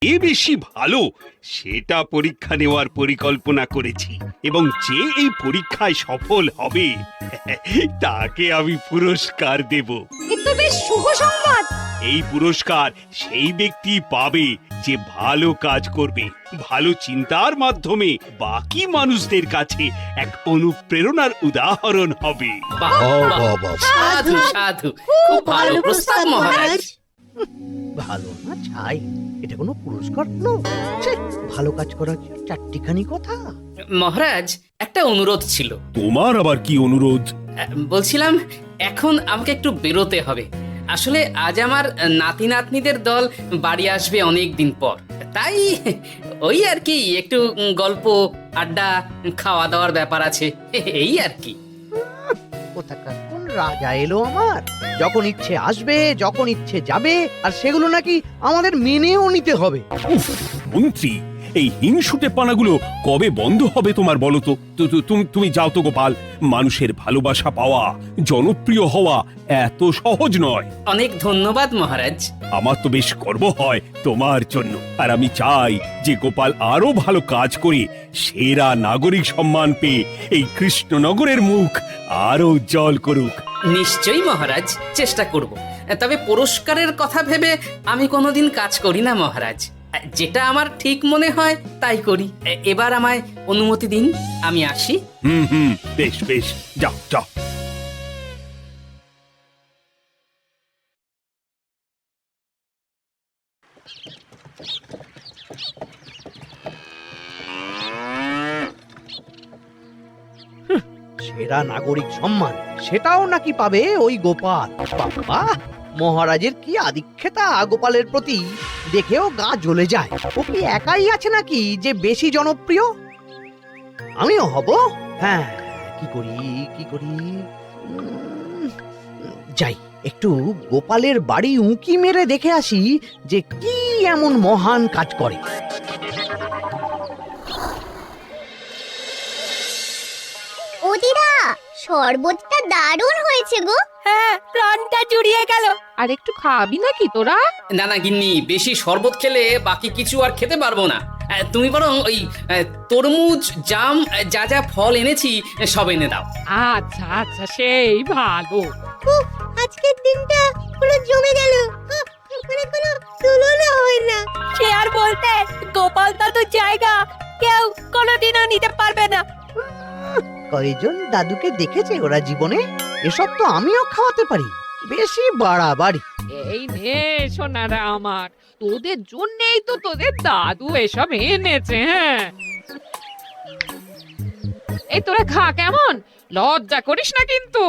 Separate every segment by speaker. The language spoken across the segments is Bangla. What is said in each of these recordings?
Speaker 1: এ বেশি ভালো সেটা পরীক্ষা নেওয়ার পরিকল্পনা করেছি, এবং যে এই পরীক্ষায় সফল হবে তাকে আমি পুরস্কার দেব।
Speaker 2: এ তো বেশ শুভ সংবাদ।
Speaker 1: এই পুরস্কার সেই ব্যক্তি পাবে যে ভালো কাজ করবে, ভালো চিন্তার মাধ্যমে বাকি মানুষদের কাছে এক অনুপ্রেরণার উদাহরণ হবে।
Speaker 3: বাহ, বাহ, বাহ। সাধু সাধু, খুব ভালো প্রস্তাব মহারাজ।
Speaker 4: ভালো না ছাই, এটা কোনো পুরস্কার নয়। ছি, ভালো কাজ করার কি চারটিখানি কথা?
Speaker 3: মহারাজ, একটা অনুরোধ ছিল।
Speaker 1: তোমার আবার কি অনুরোধ?
Speaker 3: বলছিলাম, এখন আমাকে একটু বেরোতে হবে। আসলে আজ আমার নাতি নাতনিদের দল বাড়ি আসবে অনেক দিন পর, তাই ওই আর কি একটু গল্প আড্ডা খাওয়া দাওয়ার ব্যাপার আছে, এই আর কি।
Speaker 4: কোথাকার কোন রাজা এলো আমার? যখন ইচ্ছে আসবে, যখন ইচ্ছে যাবে, আর সেগুলো নাকি আমাদের মেনেও নিতে হবে।
Speaker 5: উফ, মন্ত্রী, এই হিংসুটে পানাগুলো কবে বন্ধ হবে তোমার বলো তো? তুমি যাও তো গোপাল। মানুষের ভালোবাসা পাওয়া, জনপ্রিয় হওয়া এত সহজ নয়।
Speaker 3: অনেক ধন্যবাদ মহারাজ।
Speaker 5: আমার তো বেশ গর্ব হয় তোমার জন্য, আর আমি চাই যে গোপাল আরো ভালো কাজ করে সেরা নাগরিক সম্মান পেয়ে এই কৃষ্ণনগরের মুখ আরো উজ্জ্বল করুক।
Speaker 3: নিশ্চয়ই মহারাজ, চেষ্টা করব। তবে পুরস্কারের কথা ভেবে আমি কোনোদিন কাজ করি না মহারাজ। যেটা আমার ঠিক মনে হয় তাই করি। এবার আমায় অনুমতি দিন, আমি আসি।
Speaker 5: হুম, বেশ বেশ, যাও যাও।
Speaker 4: সেরা নাগরিক সম্মান সেটাও নাকি পাবে ওই গোপাল। বাবা, মহারাজের কি আদিক্ষেতা গোপালের প্রতি, দেখেও গা জ্বলে যায়। ও কি একাই আছে নাকি যে বেশি জনপ্রিয়? আমিও হব। হ্যাঁ, কি করি যাই, একটু গোপালের বাড়ি উঁকি মেরে দেখে আসি যে কি এমন মহান কাজ করে।
Speaker 6: ও দিদা, শরবতটা দারুণ হয়েছে গো।
Speaker 2: হ্যাঁ, প্রাণটা জুড়িয়ে গেল। আর একটু খাবি নাকি তোরা?
Speaker 3: না না গিন্নি, বেশি শরবত খেলে বাকি কিছু আর খেতে পারবো না। তুমি বরং ওই তরমুজ, জাম, যা যা ফল এনেছি সব এনে দাও।
Speaker 2: আচ্ছা আচ্ছা, সেই ভালো।
Speaker 6: উফ, আজকের দিনটা পুরো জমে গেল। মানে কোনো তুলনা হয় না।
Speaker 2: সে আর বলতে, গোপাল দাদুর জায়গা কেউ কোনোদিনও নিতে পারবে না।
Speaker 4: কয়জন দাদুকে দেখেছে ওরা জীবনে? এসব তো আমিও খাওয়াতে পারি। বেশি বাড়াবাড়ি।
Speaker 2: এই নে সোনারা আমার, তোদের জন্যই তো তোদের দাদু এসব এনেছে। হ্যাঁ, এই তোরা খা, কেমন? লজ্জা করিস না কিন্তু।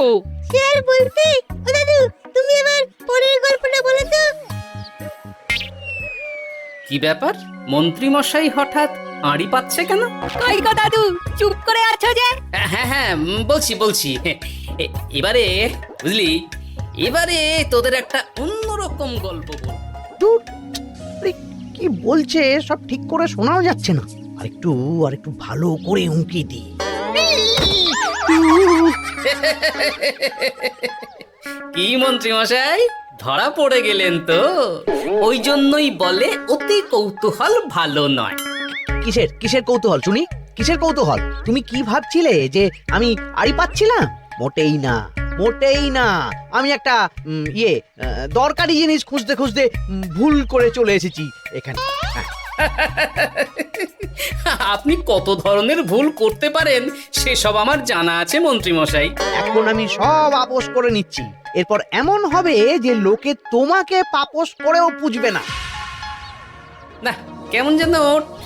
Speaker 6: সে আর বলতে, ও দাদু, তুমি এবার পরের গল্পটা বলো তো।
Speaker 3: কি ব্যাপার, মন্ত্রী মশাই হঠাৎ আড়ি পাচ্ছে কেন?
Speaker 2: কই গো দাদু, চুপ করে আছো যে?
Speaker 3: হ্যাঁ, বলছি। এবারে বুঝলি, এবারে তোদের একটা অন্যরকম গল্প বল।
Speaker 4: দূর, আরে কি বলছে সব ঠিক করে শোনাও যাচ্ছে না। আর একটু ভালো করে উঁকি দি।
Speaker 3: কি মন্ত্রী মশাই, ধরা পড়ে গেলেন তো? ওই জন্যই বলে অতি কৌতূহল ভালো নয়।
Speaker 4: কিসের কৌতূহল শুনি? কিসের কৌতূহল? তুমি কি ভাবছিলে যে আমি আড়ি পাচ্ছিলাম? মোটেই না। আমি একটা দরকারি জিনিস খুঁজতে ভুল করে চলে এসেছি এখানে।
Speaker 3: আপনি কত ধরনের ভুল করতে পারেন সেসব আমার জানা আছে মন্ত্রী মশাই।
Speaker 4: এখন আমি সব আপোষ করে নিচ্ছি। এরপর এমন হবে যে লোকে তোমাকে পাপোশ করেও পুজবে না।
Speaker 3: না, কেমন যেন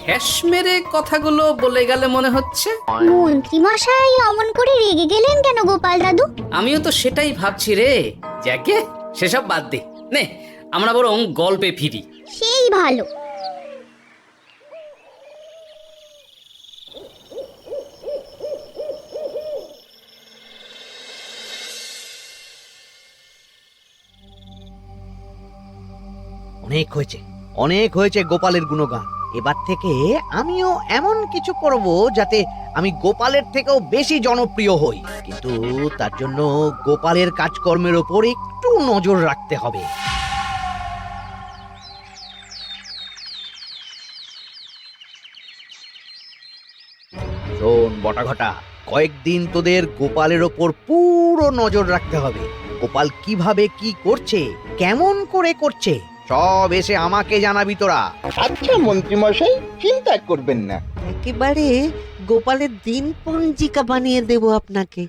Speaker 3: ঠেস মেরে কথাগুলো বলে গেলে মনে হচ্ছে।
Speaker 6: মন্ত্রী মশাই অমন করে রেগে গেলেন কেন গোপাল দাদু?
Speaker 3: আমিও তো সেটাই ভাবছি রে। যাকে সেসব বাদ দে, নে আমরা বরং গল্পে ফিরি।
Speaker 6: সেই ভালো।
Speaker 4: অনেক হয়েছে গোপালের গুণগান। এবার থেকে আমিও এমন কিছু করব যাতে আমি গোপালের থেকেও বেশি জনপ্রিয় হই। কিন্তু তার জন্য গোপালের কাজকর্মের ওপর একটু নজর রাখতে হবে। শোন বটাঘটা, কয়েকদিন তোদের গোপালের ওপর পুরো নজর রাখতে হবে। গোপাল কিভাবে কি করছে, কেমন করে করছে, সব এসে আমাকে জানাবি তোরা।
Speaker 7: আচ্ছা মন্ত্রীমশাই, চিন্তা করবেন না।
Speaker 8: একেবারে গোপালের দিন পঞ্জিকা বানিয়ে দেব আপনাকে।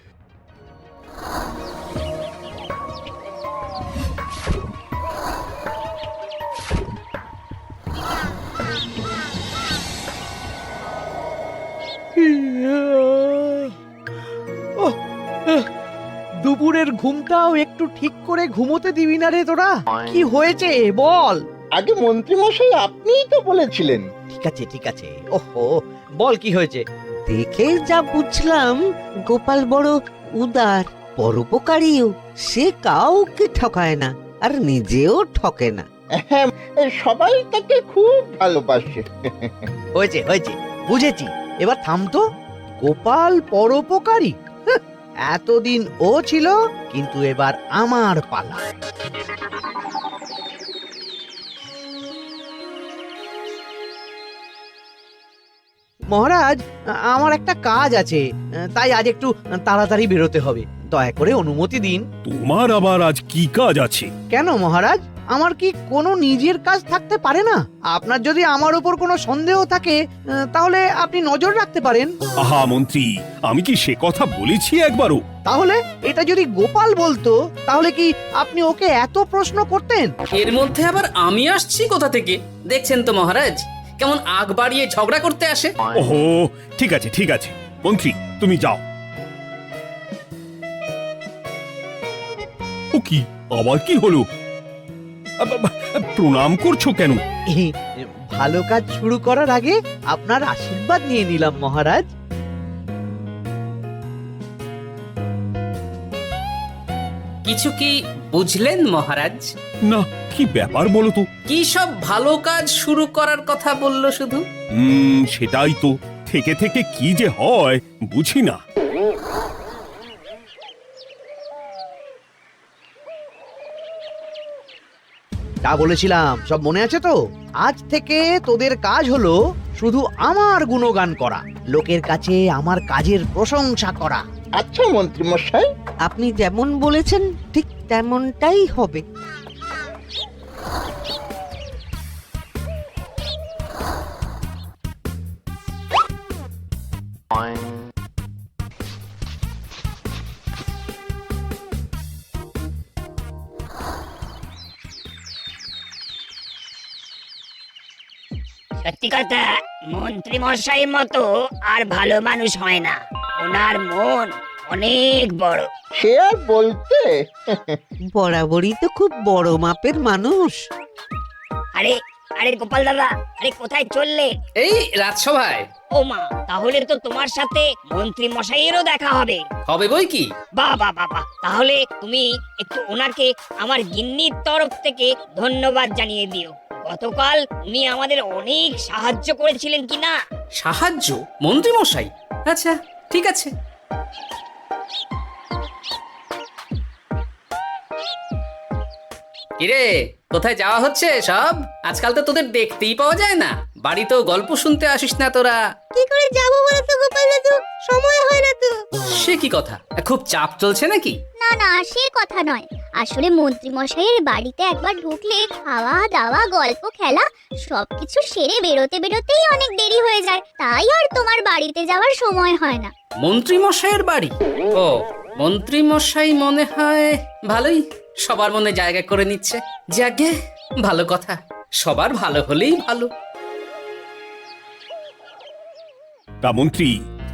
Speaker 4: ওহ, দুপুরের ঘুমটাও একটু ঠিক করে ঘুমোতে দিবি না রে তোরা? কি হয়েছে বল।
Speaker 7: আগে মন্ত্রীমশাই আপনিই তো বলেছিলেন।
Speaker 4: ঠিক আছে ঠিক আছে, ওহো বল কি হয়েছে।
Speaker 8: দেখে যা বুঝলাম গোপাল বড় উদার, পরোপকারীও। সে কাউকে ঠকায় না, আর নিজেও ঠকে না।
Speaker 7: হ্যাঁ, সবাই তাকে খুব ভালোবাসে।
Speaker 4: হয়েছে হয়েছে, বুঝেছি। এবার থাম তো। গোপাল পরোপকারী? হাহ, এতদিন ও ছিল, কিন্তু এবার আমার পালা। মহারাজ, আমার একটা কাজ আছে, তাই আজ একটু তাড়াতাড়ি বেরোতে হবে। দয়া করে অনুমতি দিন।
Speaker 5: তোমার আবার আজ কি কাজ আছে?
Speaker 4: কেন মহারাজ, আমার কি কোনো নিজের কাজ থাকতে পারে না? আপনার যদি আমার উপর কোনো সন্দেহ থাকে, তাহলে আপনি নজর রাখতে পারেন।
Speaker 5: আহা মন্ত্রী, আমি কি সে কথা বলেছি একবারও?
Speaker 4: তাহলে এটা যদি গোপাল বলতো, তাহলে কি আপনি ওকে এত প্রশ্ন করতেন?
Speaker 3: এর মধ্যে আবার আমি আসছি কোথা থেকে? দেখছেন তো মহারাজ, কেমন আগ বাড়িয়ে ঝগড়া করতে আসে।
Speaker 5: ওহো, ঠিক আছে ঠিক আছে, মন্ত্রী তুমি যাও। ও কি, আবার কি হলো? প্রণাম করছো কেন?
Speaker 4: ভালো কাজ শুরু করার আগে আপনার আশীর্বাদ নিয়ে নিলাম মহারাজ।
Speaker 3: কিছু কি বুঝলেন মহারাজ?
Speaker 5: না, কি ব্যাপার বলো তো?
Speaker 3: কি সব ভালো কাজ শুরু করার কথা বললো শুধু?
Speaker 5: সেটাই তো, থেকে থেকে কি যে হয় বুঝি না।
Speaker 4: যা বলেছিলাম সব মনে আছে তো? আজ থেকে তোদের কাজ হলো শুধু আমার গুণগান করা, লোকের কাছে আমার কাজের প্রশংসা করা।
Speaker 7: আচ্ছা মন্ত্রীমশাই।
Speaker 8: আপনি যেমন বলেছেন ঠিক তেমনটাই হবে।
Speaker 9: সত্যি কথা, মন্ত্রী মশাইয়ের মতো আর ভালো মানুষ হয় না। ওনার মন অনেক বড়।
Speaker 7: সে আর বলতে।
Speaker 8: বরাবরই তো খুব বড় মাপের মানুষ।
Speaker 9: আরে আরে গোপাল দাদা, আরে কোথায় চললে?
Speaker 3: এই রাজসভায়।
Speaker 9: ও মা, তাহলে তো তোমার সাথে মন্ত্রী মশাইয়েরও দেখা হবে।
Speaker 3: হবে বই কি?
Speaker 9: বাহ বাহ বাহ বাহ, তাহলে তুমি একটু ওনাকে আমার গিন্নির তরফ থেকে ধন্যবাদ জানিয়ে দিও। গতকাল উনি আমাদের অনেক সাহায্য করেছিলেন কিনা।
Speaker 3: সাহায্য? মন্ত্রী মশাই? আচ্ছা ঠিক আছে। কিরে, কোথায় যাওয়া হচ্ছে সব? আজকাল তো তোদের দেখতেই পাওয়া যায় না। বাড়িতেও গল্প শুনতে আসিস না তোরা।
Speaker 6: কি করে যাবো বলতো গোপাল দাদু, সময় হয় না তো।
Speaker 3: সে কি কথা, খুব চাপ চলছে নাকি?
Speaker 6: না না, সে কথা নয়। আসলে মন্ত্রী মশাইয়ের বাড়িতে একবার ঢুকলে খাওয়া দাওয়া গল্প খেলা সবকিছু সেরে বেরোতে বেরোতেই অনেক দেরি হয়ে যায়, তাই আর তোমার বাড়িতে যাওয়ার সময় হয় না।
Speaker 3: মন্ত্রী মশাইয়ের বাড়ি? ও, মন্ত্রী মশাই মনে হয় ভালোই সবার মনে জায়গা করে নিচ্ছে। যাকে ভালো কথা, সবার ভালো হলেই ভালো।
Speaker 5: তা মন্ত্রী,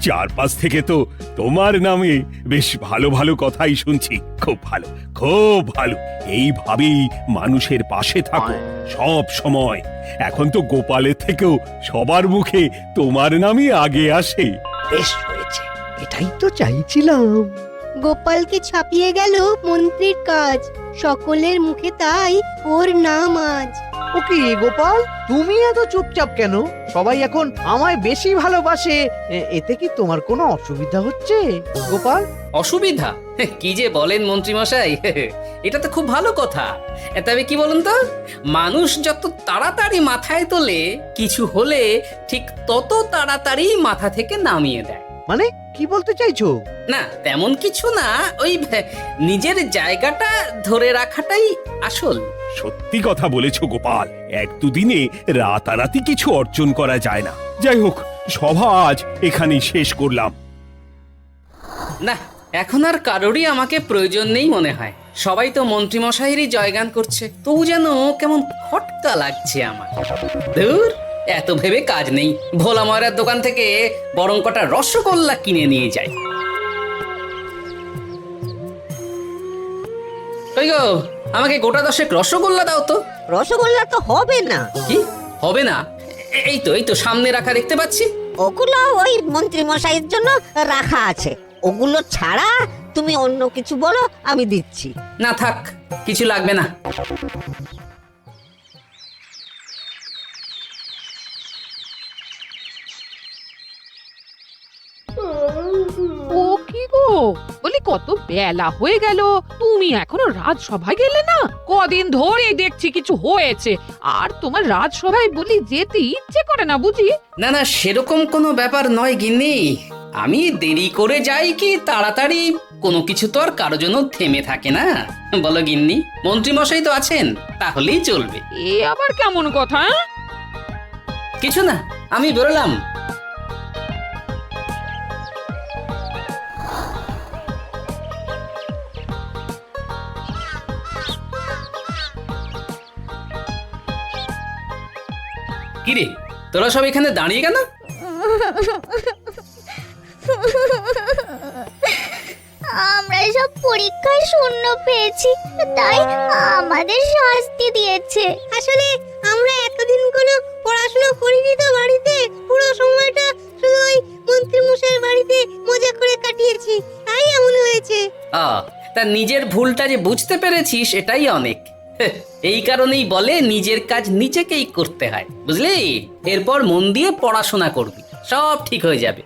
Speaker 5: চারপাশ থেকে তো তোমার নামে বেশ ভালো ভালো কথাই শুনছি। খুব ভালো, খুব ভালো। এইভাবেই মানুষের পাশে থাকো সব সময়। এখন তো গোপালের থেকেও সবার মুখে তোমার নামই আগে আসে।
Speaker 4: বেশ হয়েছে, এটাই তো চাইছিলাম।
Speaker 6: গোপালকে ছাপিয়ে গেল মন্ত্রীর কাজ, সকলের মুখে তাই ওর নাম আজ।
Speaker 4: ও কি গোপাল, তুমি এত চুপচাপ কেন? সবাই এখন আমায় বেশি ভালোবাসে, এতে কি তোমার কোনো অসুবিধা হচ্ছে গোপাল?
Speaker 3: অসুবিধা? কি যে বলেন মন্ত্রী মশাই, এটা তো খুব ভালো কথা। তবে কি বলুন তো, মানুষ যত তাড়াতাড়ি মাথায় তোলে, কিছু হলে ঠিক তত তাড়াতাড়ি মাথা থেকে নামিয়ে দেয়।
Speaker 4: মানে কি বলতে চাইছো?
Speaker 3: না তেমন কিছু না, ওই নিজের জায়গাটা ধরে রাখাটাই আসল।
Speaker 5: সত্যি কথা বলেছো গোপাল, এক দুদিনে রাতারাতি কিছু অর্জন করা যায় না। যাই হোক, সভা আজ এখানেই শেষ করলাম।
Speaker 3: না, এখন আর কারোরই আমাকে প্রয়োজন নেই মনে হয়। সবাই তো মন্ত্রী মশাইয়েরই জয়গান করছে, তবু যেন কেমন খটকা লাগছে আমার। ধুর, এত ভেবে কাজ নেই, ভোলা ময়রার দোকান থেকে বরং কটা রসগোল্লা কিনে নিয়ে যাই। কই গো, আমাকে গোটা 10 রসগোল্লা দাও তো।
Speaker 8: রসগোল্লা তো হবে না।
Speaker 3: কি হবে না? এই তো সামনে রাখা দেখতে পাচ্ছি।
Speaker 8: ওগুলো ওই মন্ত্রী মশাইয়ের জন্য রাখা আছে। ওগুলো ছাড়া তুমি অন্য কিছু বলো, আমি দিচ্ছি।
Speaker 3: না থাক, কিছু লাগবে না।
Speaker 2: ও কি গো, বলি কত বেলা হয়ে গেল, তুমি এখনো রাজসভায় গেলে না? কদিন ধরে দেখছি কিছু হয়েছে, আর তোমার রাজসভায় বলি যেতে ইচ্ছে করে না বুঝি?
Speaker 3: না না, সেরকম কোনো ব্যাপার নয় গিন্নি। আমি দেরি করে যাই কি তাড়াতাড়ি, কোনো কিছু তো আর কারো জন্য থেমে থাকে না। বলো গিন্নি, মন্ত্রী মশাই তো আছেন, তাহলেই চলবে।
Speaker 2: এ আবার কেমন কথা?
Speaker 3: কিছু না, আমি বেরোলাম। কিরে, তোরা সব এখানে দাঁড়িয়ে কেন?
Speaker 6: আমরা সব পরীক্ষায় শূন্য পেয়েছি, তাই আমাদের শাস্তি দিয়েছে। আসলে আমরা এতদিন কোনো পড়াশোনা করিনি তো বাড়িতে, পুরো সময়টা শুধু ওই মন্ত্রী মশাইয়ের বাড়িতে মজা করে কাটিয়েছি, তাই এমন হয়েছে।
Speaker 3: তা নিজের ভুলটা যে বুঝতে পেরেছিস, এটাই অনেক। এই কারণেই বলে নিজের কাজ নিজেকেই করতে হয়, বুঝলি? এরপর মন দিয়ে পড়াশোনা করবি, সব ঠিক হয়ে যাবে।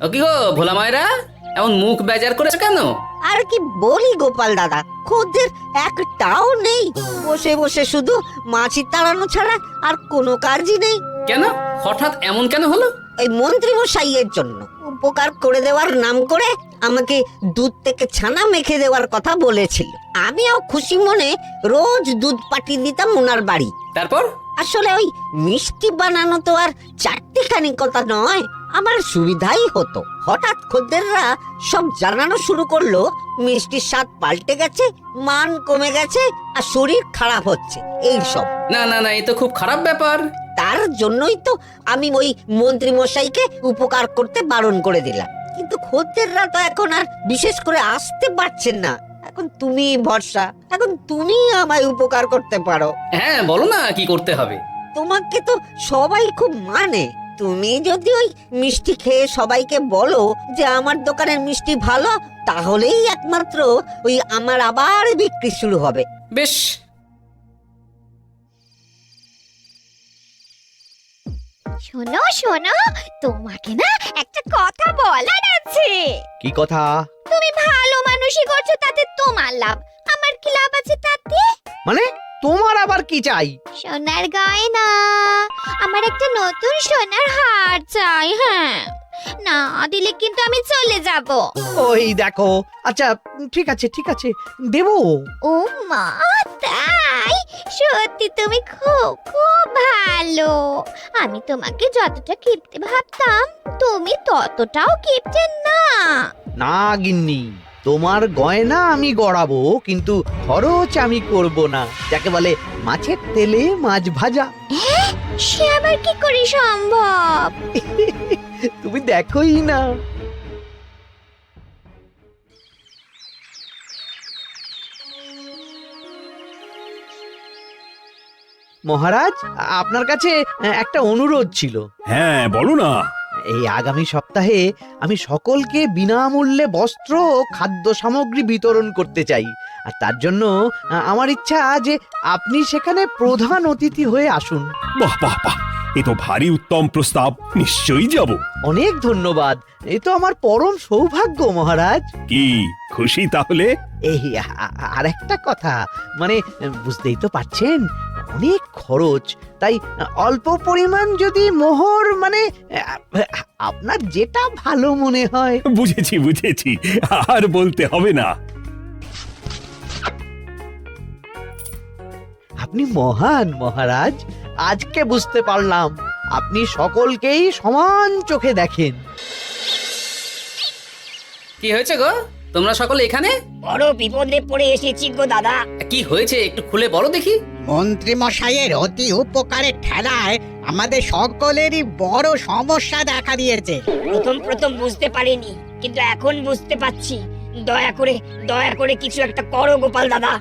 Speaker 3: ও কি গো ভোলা মায়েরা, এমন মুখ বেজার করেছে কেন?
Speaker 8: আর কি বলি গোপাল দাদা, খদ্দের একটাও নেই। বসে বসে শুধু মাছি তাড়ানো ছাড়া আর কোনো কাজই নেই।
Speaker 3: কেন, হঠাৎ এমন কেন হলো?
Speaker 8: এই মন্ত্রী মশাইয়ের জন্য উপকার করে দেওয়ার নাম করে আমাকে দুধ থেকে ছানা মেখে দেওয়ার কথা বলেছিল। আমিও খুশি মনে রোজ দুধ পাঠিয়ে দিতাম ওনার বাড়ি।
Speaker 3: তারপর?
Speaker 8: আসলে ওই মিষ্টি বানানো তো আর চারটিখানি কথা নয়, আমার সুবিধাই হতো। হঠাৎ খদ্দেররা সব জানানো শুরু করলো মিষ্টির স্বাদ পাল্টে গেছে, মান কমে গেছে, আর শরীর খারাপ হচ্ছে, এই সব।
Speaker 3: না না না, এ তো খুব খারাপ ব্যাপার।
Speaker 8: তার জন্যই তো আমি ওই মন্ত্রী মশাইকে উপকার করতে বারণ করে দিলাম। কিন্তু খদ্দেররা তো এখন আর বিশেষ করে আসতে পারছেন না। এখন তুমি ভরসা, এখন তুমি আমায় উপকার করতে পারো।
Speaker 3: হ্যাঁ বলো না, কি করতে হবে?
Speaker 8: তোমাকে তো সবাই খুব মানে। তুমি যদি ওই মিষ্টি খেয়ে সবাইকে বলো যে আমার দোকানের মিষ্টি ভালো, তাহলেই একমাত্র ওই আমার আবার বিক্রি শুরু হবে।
Speaker 3: বেশ।
Speaker 6: শোনো শোনো, তোমাকে না একটা কথা বলার আছে।
Speaker 4: কি কথা?
Speaker 6: তুমি ভালো মানুষই করছো, তাতে তোমার লাভ, আমার কি লাভ আছে তাতে?
Speaker 4: মানে তোমার আবার কি চাই?
Speaker 6: সোনার গয়না, আমার একটা নতুন সোনার হার চাই। হ্যাঁ, না দিলে কিন্তু আমি চলে যাব।
Speaker 4: ওই দেখো, আচ্ছা ঠিক আছে ঠিক আছে, দেবো।
Speaker 6: ও মা, তাই? সত্যি তুমি খুব খুব ভালো। আমি তোমাকে যতটা কিপটে ভাবতাম, তুমি ততটাও কিপটে না।
Speaker 4: না গিন্নি, তোমার গয়না আমি গড়াবো, কিন্তু খরচ আমি করব না। যাকে বলে মাছের তেলে মাছ ভাজা।
Speaker 6: সে আবার কি করে সম্ভব?
Speaker 4: তুমি দেখোই না। মহারাজ, আপনার কাছে একটা অনুরোধ ছিল।
Speaker 5: হ্যাঁ বলো না।
Speaker 4: এই আগামী সপ্তাহে আমি সকলকে বিনামূল্যে বস্ত্র ও খাদ্য সামগ্রী বিতরণ করতে চাই। আর তার জন্য আমার ইচ্ছা যে আপনি সেখানে প্রধান অতিথি হয়ে আসুন।
Speaker 5: বাহ বাহ বাহ, এ তো ভারী উত্তম প্রস্তাব, নিশ্চয়ই যাব।
Speaker 4: অনেক ধন্যবাদ, এ তো আমার পরম সৌভাগ্য মহারাজ।
Speaker 5: কি খুশি তাহলে?
Speaker 4: এই আর একটা কথা, মানে বুঝতেই তো পারছেন অনেক খরচ, তাই অল্প পরিমাণ যদি মোহর, মানে আপনার যেটা ভালো মনে হয়।
Speaker 5: বুঝেছি বুঝেছি, আর বলতে হবে না।
Speaker 4: আপনি মহান মহারাজ, আজকে বুঝতে পারলাম আপনি সকলকেই সমান চোখে দেখেন।
Speaker 3: কি হয়েছে গো, তোমরা সকলে এখানে?
Speaker 9: বড় বিপদে পড়ে এসেছি গো দাদা।
Speaker 3: কি হয়েছে একটু খুলে বলো দেখি।
Speaker 10: মন্ত্রী মশাইয়ের অতি উপকারের ঠেলায় আমাদের সকলেরই বড় সমস্যা দেখা দিয়েছে।
Speaker 9: প্রথম বুঝতে পারিনি, কিন্তু এখন বুঝতে পারছি। দয়া করে কিছু একটা করো গোপাল দাদা।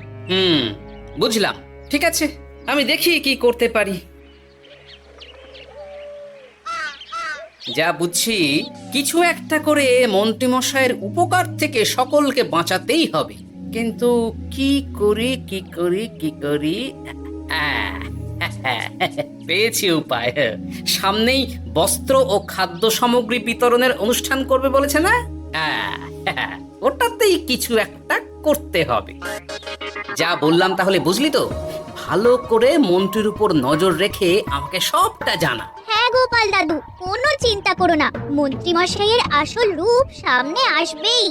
Speaker 3: বুঝলাম, ঠিক আছে, আমি দেখি কি করতে পারি। যা বুঝছি, কিছু একটা করে মন্ত্রীমশাইয়ের উপকার থেকে সকলকে বাঁচাতেই হবে, কিন্তু কি করি পেয়েছি উপায়। সামনেই বস্ত্র ও খাদ্য সামগ্রী বিতরণের অনুষ্ঠান করবে বলেছে না? ওটাতেই কিছু একটা করতে হবে। যা বললাম তাহলে বুঝলি তো? ভালো করে মন্ত্রীর উপর নজর রেখে আমাকে সবটা জানা।
Speaker 6: হ্যাঁ গোপাল দাদু, কোনো চিন্তা করো না, মন্ত্রী মশাইয়ের আসল রূপ সামনে আসবেই।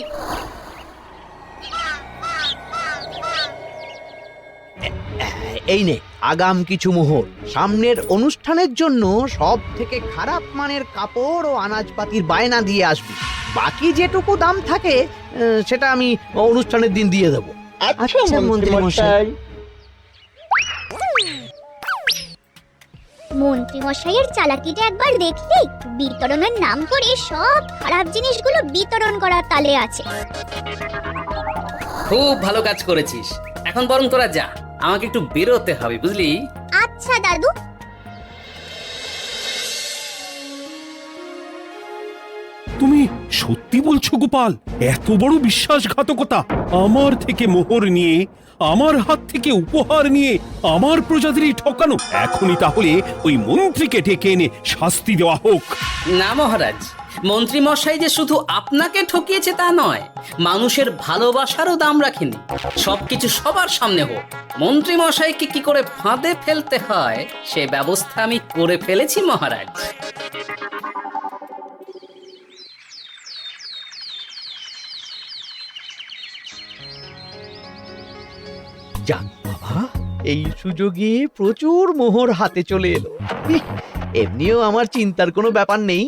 Speaker 4: এই নে আগাম কিছু মোহর, সামনের অনুষ্ঠানের জন্য সব থেকে খারাপ মানের কাপড় ও আনাজপাতির বায়না দিয়ে আসবি। বাকি যেটুকু দাম থাকে সেটা আমি অনুষ্ঠানের দিন দিয়ে দেবো।
Speaker 7: আচ্ছা মন্ত্রী মশাই।
Speaker 6: মন্ত্রী মশাইয়ের চালাকিটা একবার দেখলি, বিতরণের নাম করে সব খারাপ জিনিসগুলো বিতরণ করার তালে আছে।
Speaker 3: খুব ভালো কাজ করেছিস। এখন বরং তোরা যা, আমাকে একটু বেরোতে হবে, বুঝলি?
Speaker 6: আচ্ছা দাদু।
Speaker 5: তুমি সত্যি বলছো গোপাল? এত বড় বিশ্বাসঘাতকতা! আমার থেকে মোহর নিয়ে, আমার হাত থেকে উপহার নিয়ে আমার প্রজাদেরই ঠকানো। এখনই তাহলে ওই মন্ত্রীকে ডেকে এনে শাস্তি দেওয়া হোক।
Speaker 3: না মহারাজ, মন্ত্রী মশাই যে শুধু আপনাকে ঠকিয়েছে তা নয়, মানুষের ভালোবাসারও দাম রাখেনি। সবকিছু সবার সামনে হোক। মন্ত্রী মশাইকে কি করে ফাঁদে ফেলতে হয় সে ব্যবস্থা আমি করে ফেলেছি মহারাজ।
Speaker 4: যাক বাবা, এই সুযোগে প্রচুর মোহর হাতে চলে এলো। এমনিও আমার চিন্তার কোনো ব্যাপার নেই,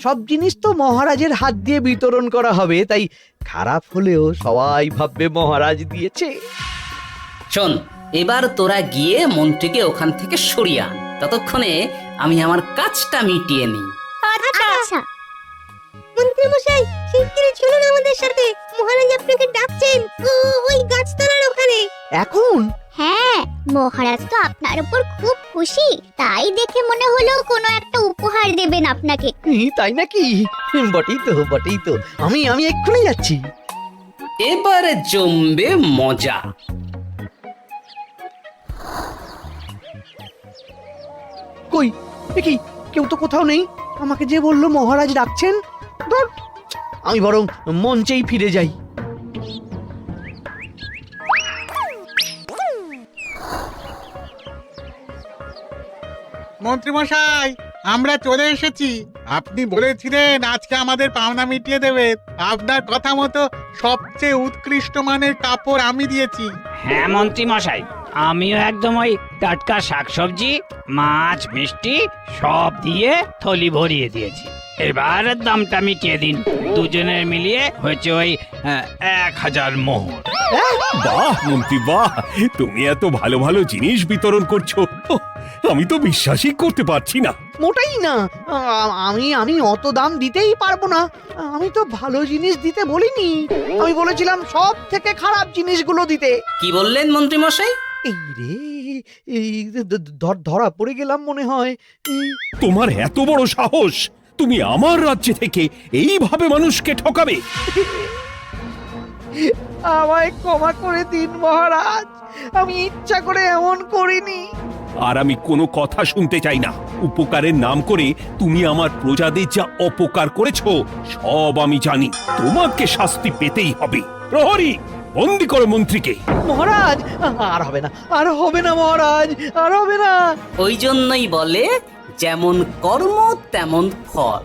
Speaker 4: সব জিনিস তো মহারাজের হাত দিয়ে বিতরণ করা হবে, তাই খারাপ হলেও সবাই ভাববে মহারাজ দিয়েছে।
Speaker 3: শোন, এবার তোরা গিয়ে মন্ত্রীকে ওখান থেকে সরিয়ে আন, ততক্ষণে আমি আমার কাজটা মিটিয়ে নিই।
Speaker 6: আচ্ছা।
Speaker 10: মন্ত্রী মশাই, শিগগিরই চলুন আমাদের সাথে, মহারাজ আপনাকে ডাকছেন ওই গাছতলার ওখানে।
Speaker 4: এখন?
Speaker 6: হ্যাঁ, মহারাজ তো আপনার উপর খুব খুশি, তাই দেখে মনে হলো কোনো একটা উপহার দেবেন আপনাকে।
Speaker 4: তাই নাকি? বটেই তো, আমি এক্ষুনি যাচ্ছি।
Speaker 3: এবারে জমবে মজা।
Speaker 4: কই দেখি, কেউ তো কোথাও নেই। আমাকে যে বললো মহারাজ ডাকছেন, ধুর, আমি বরং মঞ্চেই ফিরে যাই।
Speaker 11: মন্ত্রী মশাই, আমরা চলে এসেছি। আপনি বলেছিলেন আজকে আমাদের পাওনা মিটিয়ে দেবেন। আপনার কথা মতো সবচেয়ে উৎকৃষ্ট মানের কাপড় আমি দিয়েছি।
Speaker 12: হ্যাঁ মন্ত্রী মশাই, আমিও একদম ওই টাটকা শাকসবজি, মাছ, মিষ্টি সব দিয়ে থলি ভরিয়ে দিয়েছি। এবার দামটা মিটিয়ে দিন। দুজনের মিলিয়ে হয়েছে ওই 1000 মোহর।
Speaker 5: বাহ মন্ত্রী বাহ, তুমি এত ভালো ভালো জিনিস বিতরণ করছো, আমি তো বিশ্বাসই করতে পারছি না।
Speaker 4: মোটাই না, আমি অত দাম দিতেই পারবো না। আমি তো ভালো জিনিস দিতে বলিনি, আমি বলেছিলাম সব থেকে খারাপ জিনিসগুলো দিতে।
Speaker 3: কি বললেন মন্ত্রী মশাই?
Speaker 4: এই রে, এই ধরা পড়ে গেলাম মনে হয়।
Speaker 5: তোমার এত বড় সাহস, তুমি আমার রাজ্য থেকে এইভাবে মানুষকে ঠকাবে?
Speaker 4: আমায় ক্ষমা করে দিন মহারাজ, আমি ইচ্ছা করে এমন করিনি।
Speaker 5: আর আমি কোনো কথা শুনতে চাই না। উপকারের নাম করে তুমি আমার প্রজাদের যা অপকার করেছো সব আমি জানি। তোমাকে শাস্তি পেতেই হবে। প্রহরী, বন্দি করো মন্ত্রীকে।
Speaker 4: মহারাজ, আর হবে না, আর হবে না মহারাজ, আর হবে না।
Speaker 3: ওই জন্যই বলে যেমন কর্ম তেমন ফল।